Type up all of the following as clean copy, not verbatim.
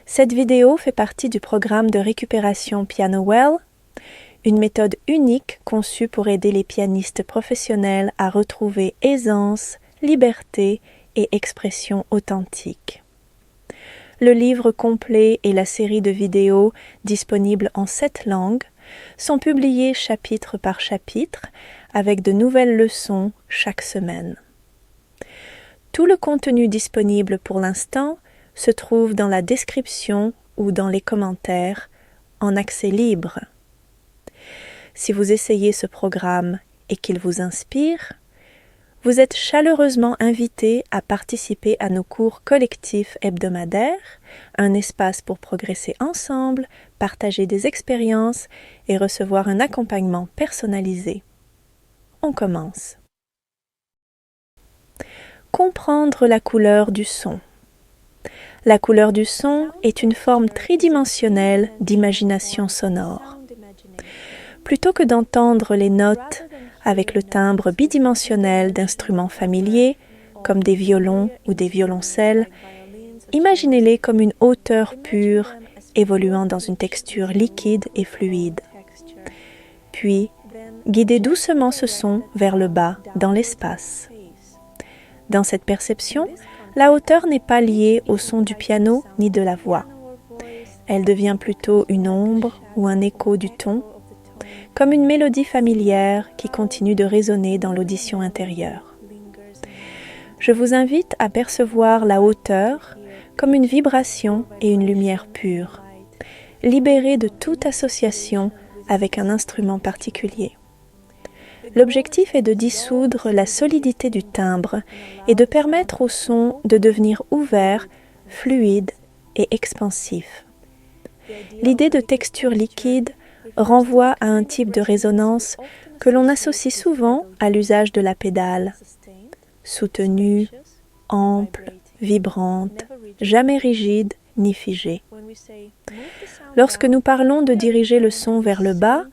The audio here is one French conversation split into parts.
Cette vidéo fait partie du programme de récupération PianoWell, une méthode unique conçue pour aider les pianistes professionnels à retrouver aisance, liberté et expression authentique. Le livre complet et la série de vidéos disponibles en 7 langues sont publiés chapitre par chapitre avec de nouvelles leçons chaque semaine. Tout le contenu disponible pour l'instant se trouve dans la description ou dans les commentaires en accès libre. Si vous essayez ce programme et qu'il vous inspire, vous êtes chaleureusement invité à participer à nos cours collectifs hebdomadaires, un espace pour progresser ensemble, partager des expériences et recevoir un accompagnement personnalisé. On commence. Comprendre la couleur du son. La couleur du son est une forme tridimensionnelle d'imagination sonore. Plutôt que d'entendre les notes avec le timbre bidimensionnel d'instruments familiers, comme des violons ou des violoncelles, imaginez-les comme une hauteur pure évoluant dans une texture liquide et fluide. Puis, guidez doucement ce son vers le bas dans l'espace. Dans cette perception, la hauteur n'est pas liée au son du piano ni de la voix. Elle devient plutôt une ombre ou un écho du ton, comme une mélodie familière qui continue de résonner dans l'audition intérieure. Je vous invite à percevoir la hauteur comme une vibration et une lumière pure, libérée de toute association avec un instrument particulier. L'objectif est de dissoudre la solidité du timbre et de permettre au son de devenir ouvert, fluide et expansif. L'idée de texture liquide renvoie à un type de résonance que l'on associe souvent à l'usage de la pédale. Soutenue, ample, vibrante, jamais rigide ni figée. Lorsque nous parlons de diriger le son vers le bas,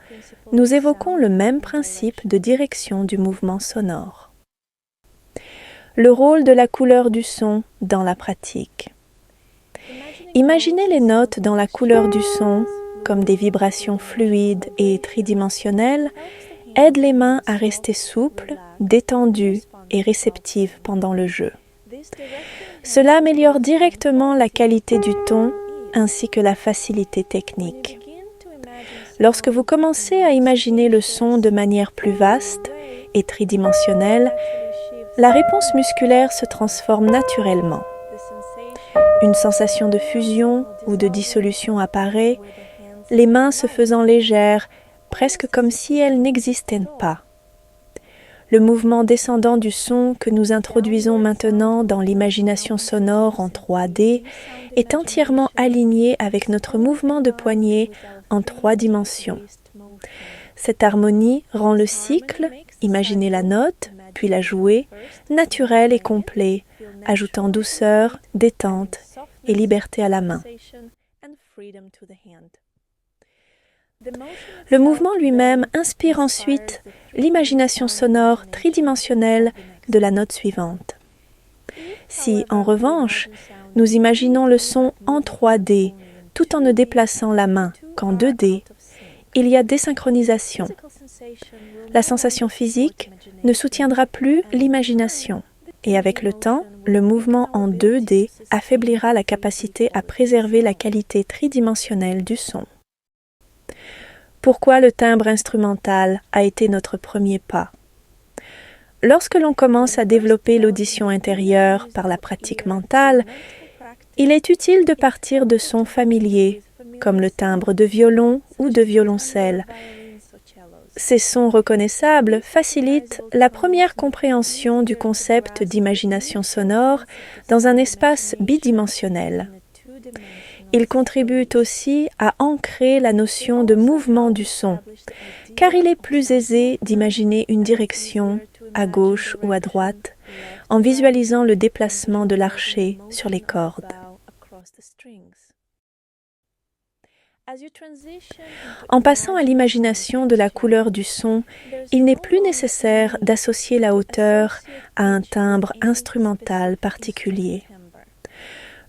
nous évoquons le même principe de direction du mouvement sonore. Le rôle de la couleur du son dans la pratique. Imaginez les notes dans la couleur du son comme des vibrations fluides et tridimensionnelles, aident les mains à rester souples, détendues et réceptives pendant le jeu. Cela améliore directement la qualité du ton ainsi que la facilité technique. Lorsque vous commencez à imaginer le son de manière plus vaste et tridimensionnelle, la réponse musculaire se transforme naturellement. Une sensation de fusion ou de dissolution apparaît, les mains se faisant légères, presque comme si elles n'existaient pas. Le mouvement descendant du son que nous introduisons maintenant dans l'imagination sonore en 3D est entièrement aligné avec notre mouvement de poignet en 3 dimensions. Cette harmonie rend le cycle, imaginer la note, puis la jouer, naturel et complet, ajoutant douceur, détente et liberté à la main. Le mouvement lui-même inspire ensuite l'imagination sonore tridimensionnelle de la note suivante. Si, en revanche, nous imaginons le son en 3D, tout en ne déplaçant la main qu'en 2D, il y a désynchronisation. La sensation physique ne soutiendra plus l'imagination, et avec le temps, le mouvement en 2D affaiblira la capacité à préserver la qualité tridimensionnelle du son. Pourquoi le timbre instrumental a été notre premier pas? Lorsque l'on commence à développer l'audition intérieure par la pratique mentale, il est utile de partir de sons familiers, comme le timbre de violon ou de violoncelle. Ces sons reconnaissables facilitent la première compréhension du concept d'imagination sonore dans un espace bidimensionnel. Ils contribuent aussi à ancrer la notion de mouvement du son, car il est plus aisé d'imaginer une direction, à gauche ou à droite, en visualisant le déplacement de l'archet sur les cordes. En passant à l'imagination de la couleur du son, il n'est plus nécessaire d'associer la hauteur à un timbre instrumental particulier.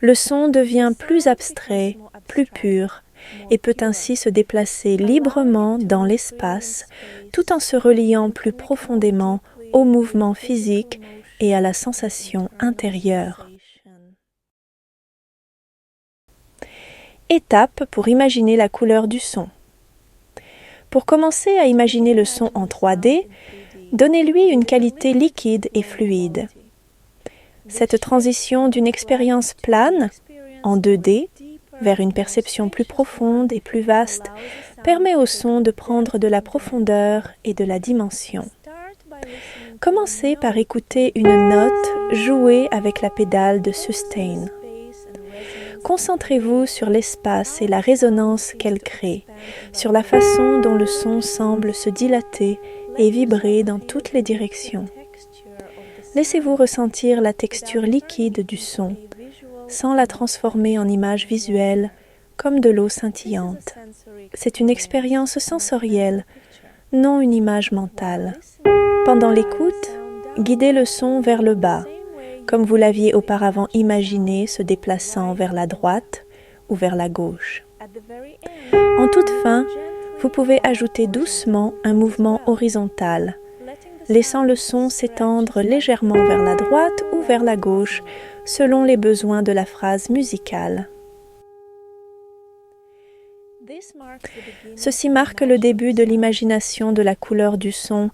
le son devient plus abstrait, plus pur, et peut ainsi se déplacer librement dans l'espace, tout en se reliant plus profondément au mouvement physique et à la sensation intérieure. Étape pour imaginer la couleur du son. Pour commencer à imaginer le son en 3D, donnez-lui une qualité liquide et fluide. Cette transition d'une expérience plane, en 2D, vers une perception plus profonde et plus vaste, permet au son de prendre de la profondeur et de la dimension. Commencez par écouter une note jouée avec la pédale de sustain. Concentrez-vous sur l'espace et la résonance qu'elle crée, sur la façon dont le son semble se dilater et vibrer dans toutes les directions. Laissez-vous ressentir la texture liquide du son, sans la transformer en image visuelle, comme de l'eau scintillante. C'est une expérience sensorielle, non une image mentale. Pendant l'écoute, guidez le son vers le bas, comme vous l'aviez auparavant imaginé se déplaçant vers la droite ou vers la gauche. En toute fin, vous pouvez ajouter doucement un mouvement horizontal, laissant le son s'étendre légèrement vers la droite ou vers la gauche, selon les besoins de la phrase musicale. Ceci marque le début de l'imagination de la couleur du son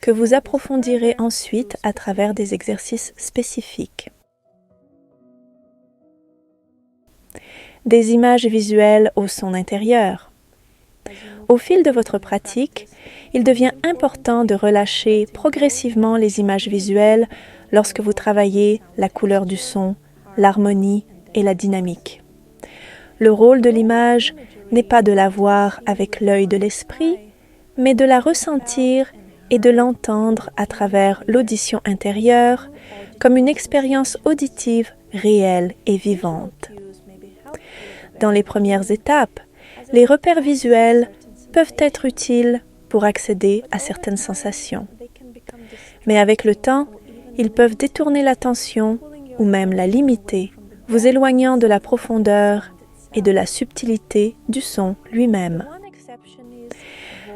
que vous approfondirez ensuite à travers des exercices spécifiques. Des images visuelles au son intérieur. Au fil de votre pratique, il devient important de relâcher progressivement les images visuelles lorsque vous travaillez la couleur du son, l'harmonie et la dynamique. Le rôle de l'image n'est pas de la voir avec l'œil de l'esprit, mais de la ressentir et de l'entendre à travers l'audition intérieure comme une expérience auditive réelle et vivante. Dans les premières étapes, les repères visuels peuvent être utiles pour accéder à certaines sensations. Mais avec le temps, ils peuvent détourner l'attention ou même la limiter, vous éloignant de la profondeur et de la subtilité du son lui-même.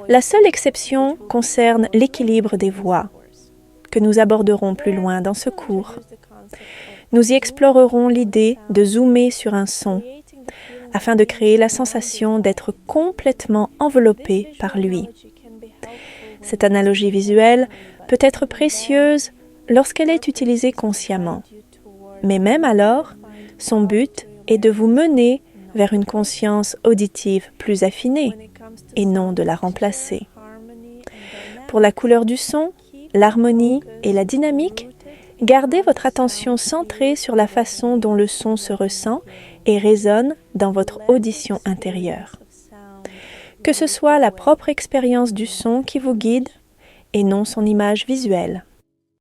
La seule exception concerne l'équilibre des voix, que nous aborderons plus loin dans ce cours. Nous y explorerons l'idée de zoomer sur un son, afin de créer la sensation d'être complètement enveloppé par lui. Cette analogie visuelle peut être précieuse lorsqu'elle est utilisée consciemment. Mais même alors, son but est de vous mener vers une conscience auditive plus affinée et non de la remplacer. Pour la couleur du son, l'harmonie et la dynamique, gardez votre attention centrée sur la façon dont le son se ressent et résonne dans votre audition intérieure. Que ce soit la propre expérience du son qui vous guide et non son image visuelle.